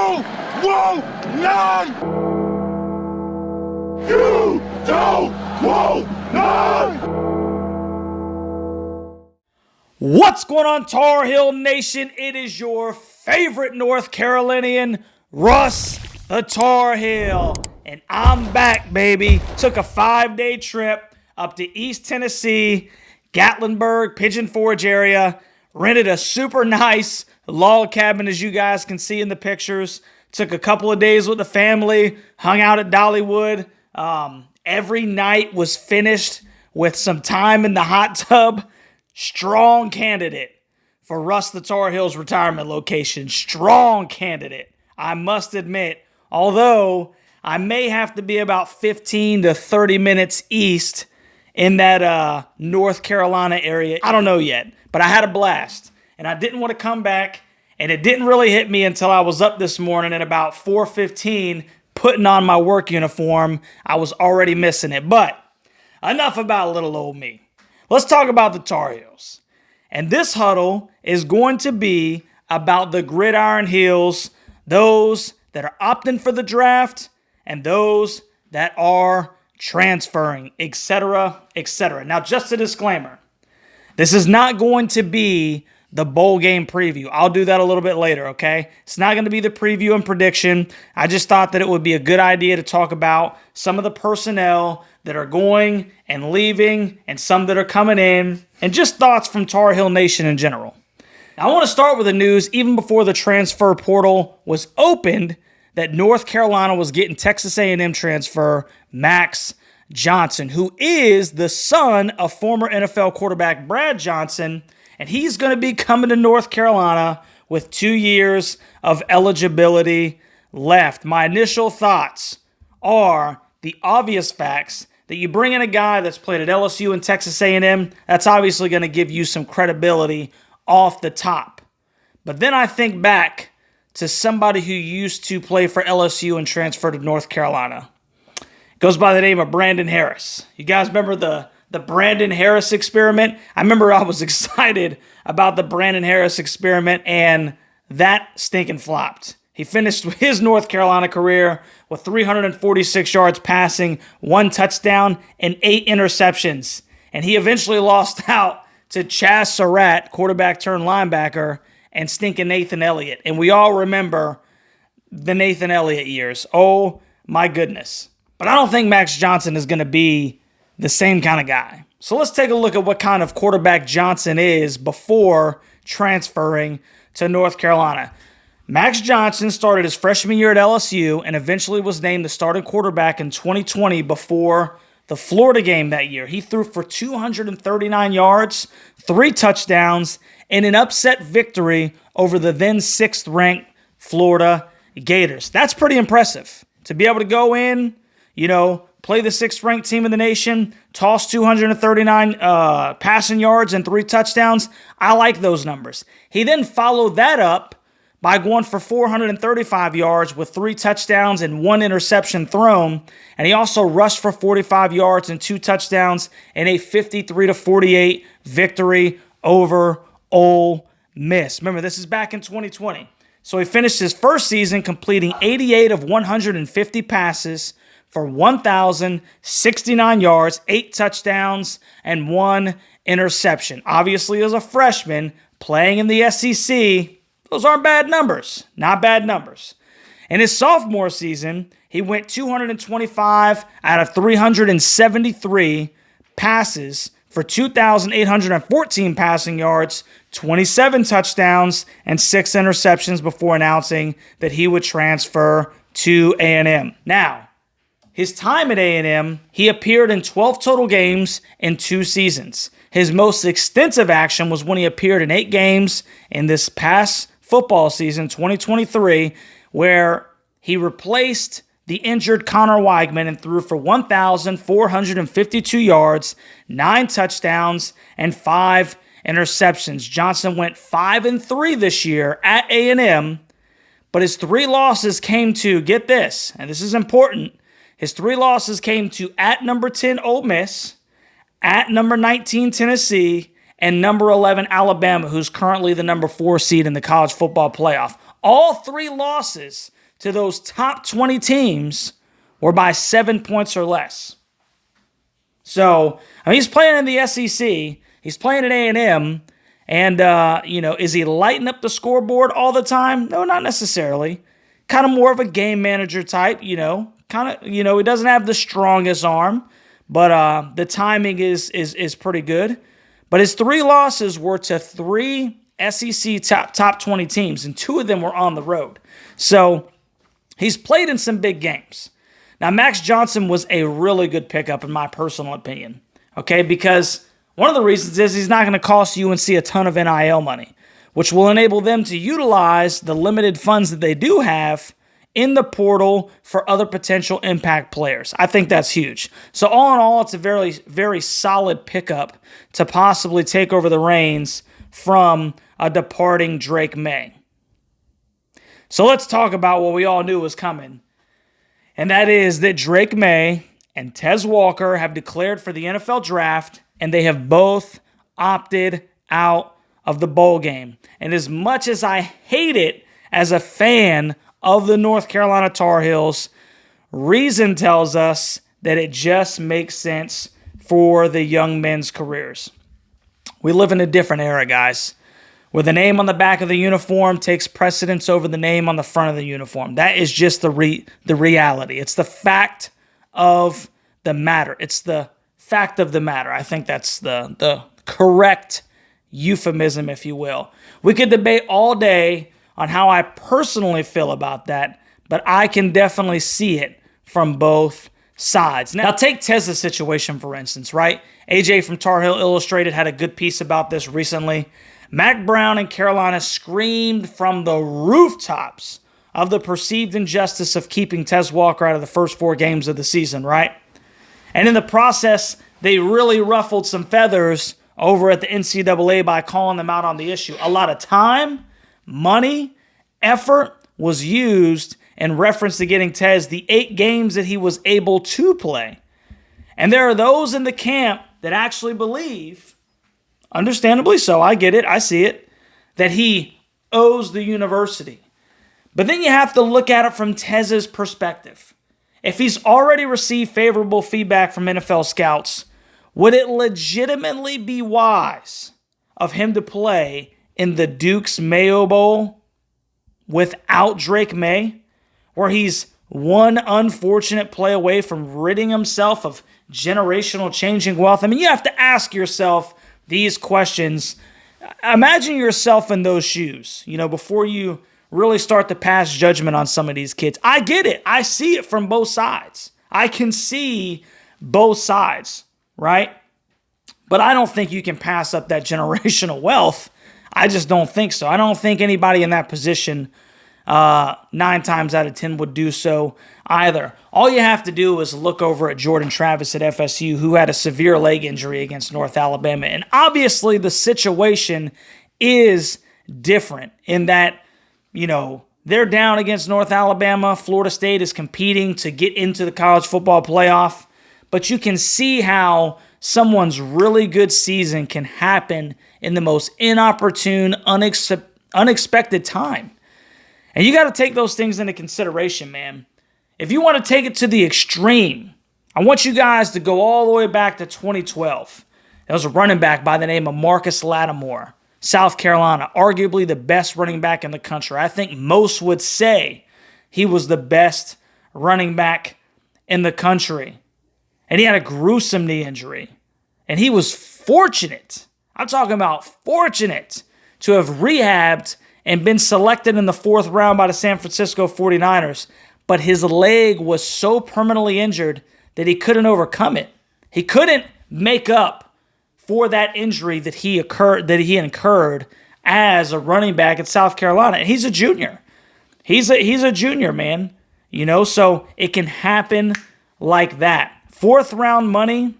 You won't learn! You don't won't learn! What's going on, Tar Heel Nation? It is your favorite North Carolinian, Russ the Tar Heel. And I'm back, baby. Took a 5-day trip up to East Tennessee, Gatlinburg, Pigeon Forge area. Rented a super nice log cabin, as you guys can see in the pictures. Took a couple of days with the family, hung out at Dollywood. Every night was finished with some time in the hot tub. Strong candidate for Russ the Tar Heel's retirement location. Strong candidate, I must admit. Although I may have to be about 15 to 30 minutes east in that North Carolina area. I don't know yet, but I had a blast. And I didn't want to come back, and it didn't really hit me until I was up this morning at about 4:15 putting on my work uniform. I was already missing it. But enough about little old me. Let's talk about the Tar Heels. And this huddle is going to be about the gridiron heels, those that are opting for the draft and those that are transferring, etc., etc. Now, just a disclaimer. This is not going to be the bowl game preview. I'll do that a little bit later, okay? It's not going to be the preview and prediction. I just thought that it would be a good idea to talk about some of the personnel that are going and leaving and some that are coming in, and just thoughts from Tar Heel Nation in general. Now, I want to start with the news even before the transfer portal was opened that North Carolina was getting Texas A&M transfer Max Johnson, who is the son of former NFL quarterback Brad Johnson, and he's going to be coming to North Carolina with 2 years of eligibility left. My initial thoughts are the obvious facts that you bring in a guy that's played at LSU and Texas A&M, that's obviously going to give you some credibility off the top. But then I think back to somebody who used to play for LSU and transferred to North Carolina. Goes by the name of Brandon Harris. You guys remember the Brandon Harris experiment? I remember I was excited about the Brandon Harris experiment, and that stinking flopped. He finished his North Carolina career with 346 yards passing, 1 touchdown, and 8 interceptions. And he eventually lost out to Chaz Surratt, quarterback turned linebacker, and stinking Nathan Elliott. And we all remember the Nathan Elliott years. Oh, my goodness. But I don't think Max Johnson is going to be the same kind of guy. So let's take a look at what kind of quarterback Johnson is before transferring to North Carolina. Max Johnson started his freshman year at LSU and eventually was named the starting quarterback in 2020 before the Florida game that year. He threw for 239 yards, 3 touchdowns, and an upset victory over the then 6th-ranked Florida Gators. That's pretty impressive. To be able to go in, play the 6th-ranked team in the nation, toss 239 passing yards and 3 touchdowns, I like those numbers. He then followed that up by going for 435 yards with 3 touchdowns and 1 interception thrown. And he also rushed for 45 yards and 2 touchdowns in a 53-48 victory over Ole Miss. Remember, this is back in 2020. So he finished his first season completing 88 of 150 passes for 1,069 yards, 8 touchdowns, and 1 interception. Obviously, as a freshman playing in the SEC, those aren't bad numbers. Not bad numbers. In his sophomore season, he went 225 out of 373 passes for 2,814 passing yards, 27 touchdowns, and 6 interceptions before announcing that he would transfer to A&M. Now, his time at A&M, he appeared in 12 total games in 2 seasons. His most extensive action was when he appeared in 8 games in this past football season, 2023, where he replaced the injured Connor Weigman and threw for 1,452 yards, 9 touchdowns, and 5 interceptions. Johnson went 5-3 this year at A&M, but his 3 losses came to, get this, and this is important, his 3 losses came to at number 10 Ole Miss, at number 19 Tennessee, and number 11 Alabama, who's currently the number 4 seed in the college football playoff. All 3 losses to those top 20 teams were by 7 points or less. So, I mean, he's playing in the SEC. He's playing at A&M. And, is he lighting up the scoreboard all the time? No, not necessarily. Kind of more of a game manager type, he doesn't have the strongest arm, but the timing is pretty good. But his 3 losses were to 3 SEC top 20 teams, and 2 of them were on the road. So he's played in some big games. Now, Max Johnson was a really good pickup in my personal opinion, okay? Because one of the reasons is he's not going to cost UNC a ton of NIL money, which will enable them to utilize the limited funds that they do have in the portal for other potential impact players. I think that's huge. So all in all, it's a very, very solid pickup to possibly take over the reins from a departing Drake May. So let's talk about what we all knew was coming. And that is that Drake May and Tez Walker have declared for the NFL draft, and they have both opted out of the bowl game. And as much as I hate it as a fan of the North Carolina Tar Heels, reason tells us that it just makes sense for the young men's careers. We live in a different era, guys, where the name on the back of the uniform takes precedence over the name on the front of the uniform. That is just the reality. It's the fact of the matter. It's the fact of the matter. I think that's the correct euphemism, if you will. We could debate all day on how I personally feel about that, but I can definitely see it from both sides. Now, take Tez's situation, for instance, right? AJ from Tar Heel Illustrated had a good piece about this recently. Mac Brown and Carolina screamed from the rooftops of the perceived injustice of keeping Tez Walker out of the first 4 games of the season, right? And in the process, they really ruffled some feathers over at the NCAA by calling them out on the issue. A lot of time, money, effort was used in reference to getting Tez the 8 games that he was able to play. And there are those in the camp that actually believe, understandably so, I get it, I see it, that he owes the university. But then you have to look at it from Tez's perspective. If he's already received favorable feedback from NFL scouts, would it legitimately be wise of him to play in the Duke's Mayo Bowl without Drake May, where he's one unfortunate play away from ridding himself of generational changing wealth? I mean, you have to ask yourself these questions. Imagine yourself in those shoes, before you really start to pass judgment on some of these kids. I get it. I see it from both sides. I can see both sides, right? But I don't think you can pass up that generational wealth. I just don't think so. I don't think anybody in that position 9 times out of 10 would do so either. All you have to do is look over at Jordan Travis at FSU, who had a severe leg injury against North Alabama. And obviously the situation is different in that, they're down against North Alabama. Florida State is competing to get into the college football playoff. But you can see how someone's really good season can happen in the most inopportune, unexpected time. And you got to take those things into consideration, man. If you want to take it to the extreme, I want you guys to go all the way back to 2012. There was a running back by the name of Marcus Lattimore, South Carolina, arguably the best running back in the country. I think most would say he was the best running back in the country. And he had a gruesome knee injury. And he was fortunate, I'm talking about fortunate, to have rehabbed and been selected in the 4th round by the San Francisco 49ers. But his leg was so permanently injured that he couldn't overcome it. He couldn't make up for that injury that he incurred as a running back at South Carolina. And he's a junior. He's a junior, man. So it can happen like that. 4th round money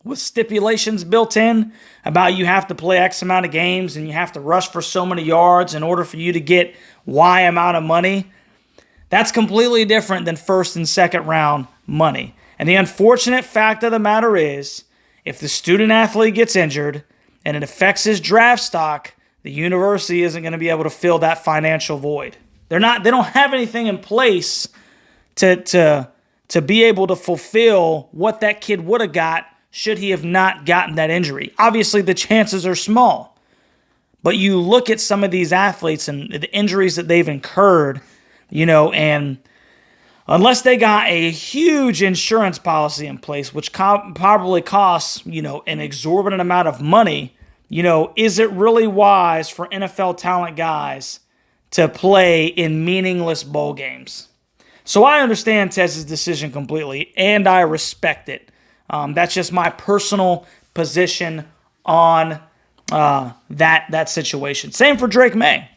with stipulations built in about you have to play X amount of games and you have to rush for so many yards in order for you to get Y amount of money. That's completely different than 1st and 2nd round money. And the unfortunate fact of the matter is, if the student athlete gets injured and it affects his draft stock, the university isn't going to be able to fill that financial void. They don't have anything in place to be able to fulfill what that kid would have got should he have not gotten that injury. Obviously, the chances are small. But you look at some of these athletes and the injuries that they've incurred, and unless they got a huge insurance policy in place, which probably costs, an exorbitant amount of money, is it really wise for NFL talent guys to play in meaningless bowl games? So I understand Tez's decision completely, and I respect it. That's just my personal position on that situation. Same for Drake May.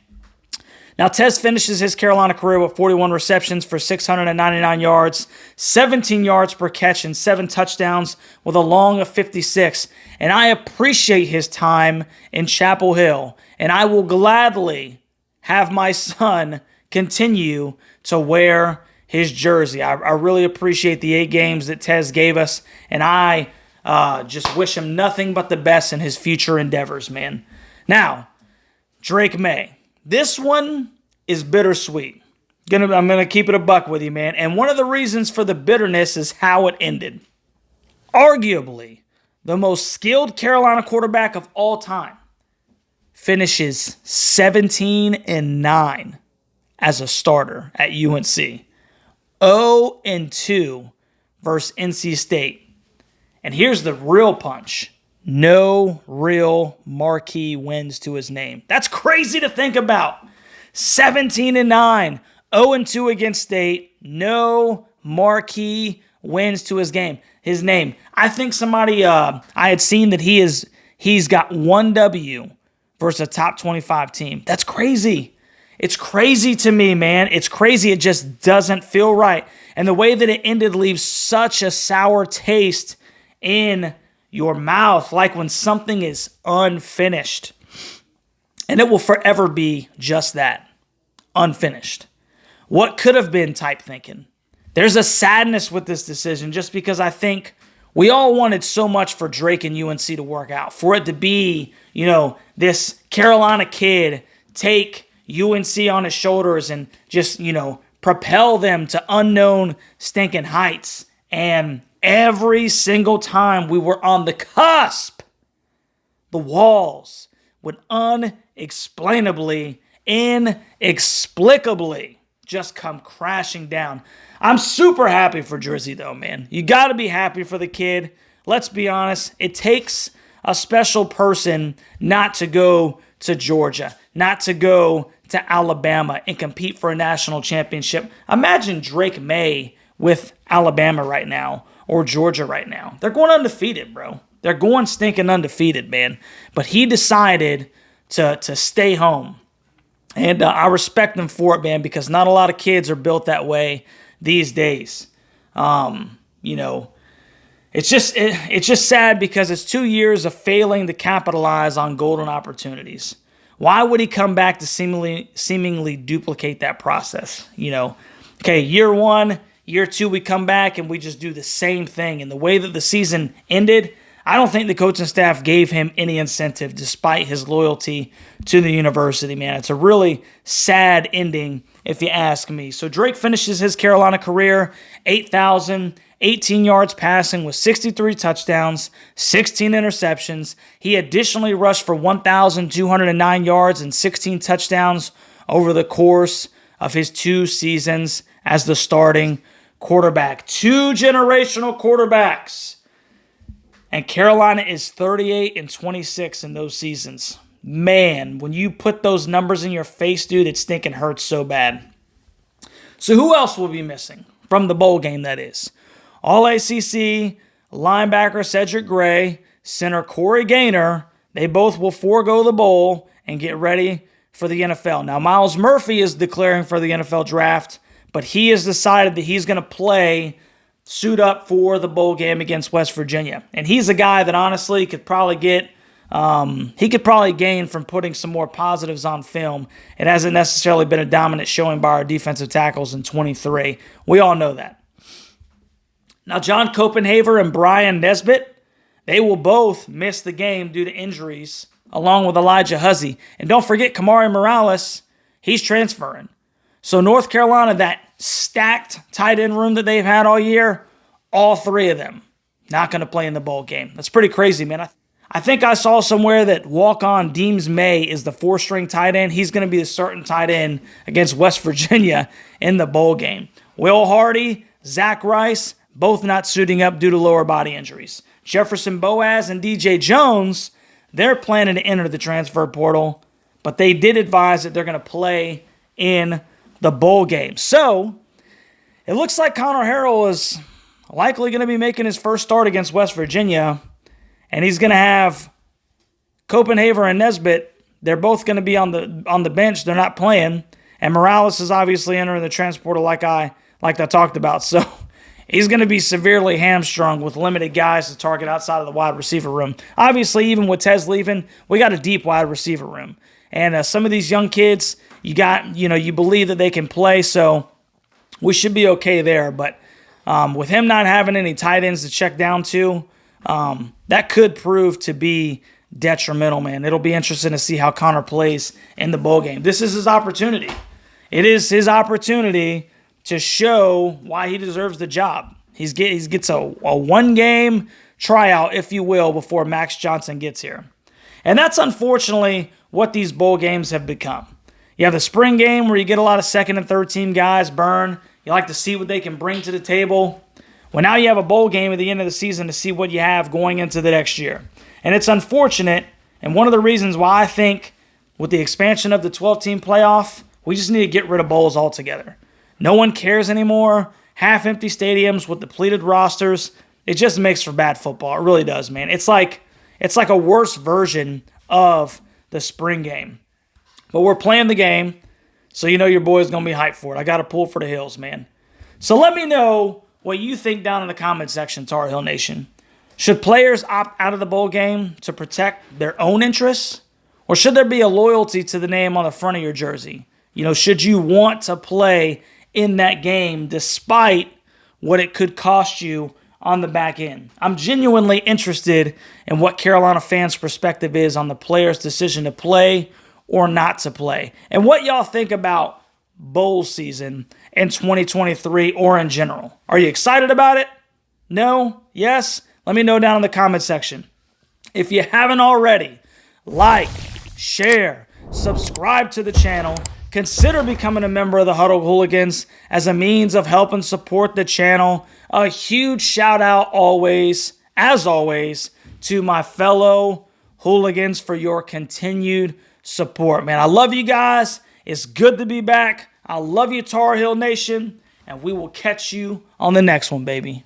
Now, Tez finishes his Carolina career with 41 receptions for 699 yards, 17 yards per catch, and 7 touchdowns with a long of 56. And I appreciate his time in Chapel Hill, and I will gladly have my son continue to wear his jersey. I really appreciate the 8 games that Tez gave us, and I just wish him nothing but the best in his future endeavors, man. Now, Drake May. This one is bittersweet. I'm gonna keep it a buck with you, man. And one of the reasons for the bitterness is how it ended. Arguably, the most skilled Carolina quarterback of all time finishes 17-9 as a starter at UNC. 0-2 versus NC State. And here's the real punch. No real marquee wins to his name. That's crazy to think about. 17-9, 0-2 against State. No marquee wins to his name. I think somebody I had seen that he's got 1 W versus a top 25 team. That's crazy. It's crazy to me, man. It's crazy. It just doesn't feel right. And the way that it ended leaves such a sour taste in your mouth, like when something is unfinished. And it will forever be just that, unfinished. What could have been type thinking. There's a sadness with this decision just because I think we all wanted so much for Drake and UNC to work out. For it to be, this Carolina kid take UNC on his shoulders and just, propel them to unknown stinking heights. And every single time we were on the cusp, the walls would inexplicably just come crashing down. I'm super happy for Drizzy, though, man. You got to be happy for the kid. Let's be honest. It takes a special person not to go to Georgia, not to go to Alabama and compete for a national championship. Imagine Drake May with Alabama right now or Georgia right now. They're going undefeated, bro. They're going stinking undefeated, man. But he decided to stay home. And I respect him for it, man, because not a lot of kids are built that way these days. It's just sad because it's 2 years of failing to capitalize on golden opportunities. Why would he come back to seemingly duplicate that process? Okay, year 1, year 2, we come back and we just do the same thing. And the way that the season ended, I don't think the coaching staff gave him any incentive despite his loyalty to the university, man. It's a really sad ending, if you ask me. So Drake finishes his Carolina career 8,018 yards passing with 63 touchdowns, 16 interceptions. He additionally rushed for 1,209 yards and 16 touchdowns over the course of his 2 seasons as the starting quarterback. 2 generational quarterbacks. And Carolina is 38-26 in those seasons. Man, when you put those numbers in your face, dude, it stinking hurts so bad. So who else will be missing from the bowl game, that is? All-ACC, linebacker Cedric Gray, center Corey Gaynor, they both will forego the bowl and get ready for the NFL. Now, Miles Murphy is declaring for the NFL draft, but he has decided that he's going to suit up for the bowl game against West Virginia. And he's a guy that honestly could probably gain from putting some more positives on film. It hasn't necessarily been a dominant showing by our defensive tackles in 23. We all know that. Now, John Copenhaver and Brian Nesbitt, they will both miss the game due to injuries, along with Elijah Huzzy. And don't forget, Kamari Morales, he's transferring. So North Carolina, that stacked tight end room that they've had all year, all three of them not going to play in the bowl game. That's pretty crazy, man. I think I saw somewhere that walk-on Deems May is the 4-string tight end. He's going to be the starting tight end against West Virginia in the bowl game. Will Hardy, Zach Rice, both not suiting up due to lower body injuries. Jefferson Boaz and DJ Jones, they're planning to enter the transfer portal, but they did advise that they're going to play in the bowl game. So it looks like Connor Harrell is likely going to be making his first start against West Virginia, and he's going to have Copenhaver and Nesbitt. They're both going to be on the bench. They're not playing, and Morales is obviously entering the transfer portal like I talked about. So he's going to be severely hamstrung with limited guys to target outside of the wide receiver room. Obviously, even with Tez leaving, we got a deep wide receiver room. And some of these young kids, you believe that they can play, so we should be okay there. But with him not having any tight ends to check down to, that could prove to be detrimental, man. It'll be interesting to see how Connor plays in the bowl game. This is his opportunity. It is his opportunity to show why he deserves the job. He gets a one-game tryout, if you will, before Max Johnson gets here. And that's unfortunately what these bowl games have become. You have the spring game where you get a lot of second and third team guys burn. You like to see what they can bring to the table. Well, now you have a bowl game at the end of the season to see what you have going into the next year. And it's unfortunate, and one of the reasons why I think with the expansion of the 12-team playoff, we just need to get rid of bowls altogether. No one cares anymore. Half-empty stadiums with depleted rosters. It just makes for bad football. It really does, man. It's like a worse version of the spring game. But we're playing the game, so you know your boy's going to be hyped for it. I got to pull for the hills, man. So let me know what you think down in the comment section, Tar Heel Nation. Should players opt out of the bowl game to protect their own interests? Or should there be a loyalty to the name on the front of your jersey? Should you want to play in that game despite what it could cost you on the back end? I'm genuinely interested in what Carolina fans' perspective is on the players' decision to play or not to play, and what y'all think about bowl season in 2023 or in general. Are you excited about it? No? Yes? Let me know down in the comment section. If you haven't already, like, share, subscribe to the channel. Consider becoming a member of the Huddle Hooligans as a means of helping support the channel. A huge shout out as always, to my fellow hooligans for your continued support. Man, I love you guys. It's good to be back. I love you, Tar Heel Nation, and we will catch you on the next one, baby.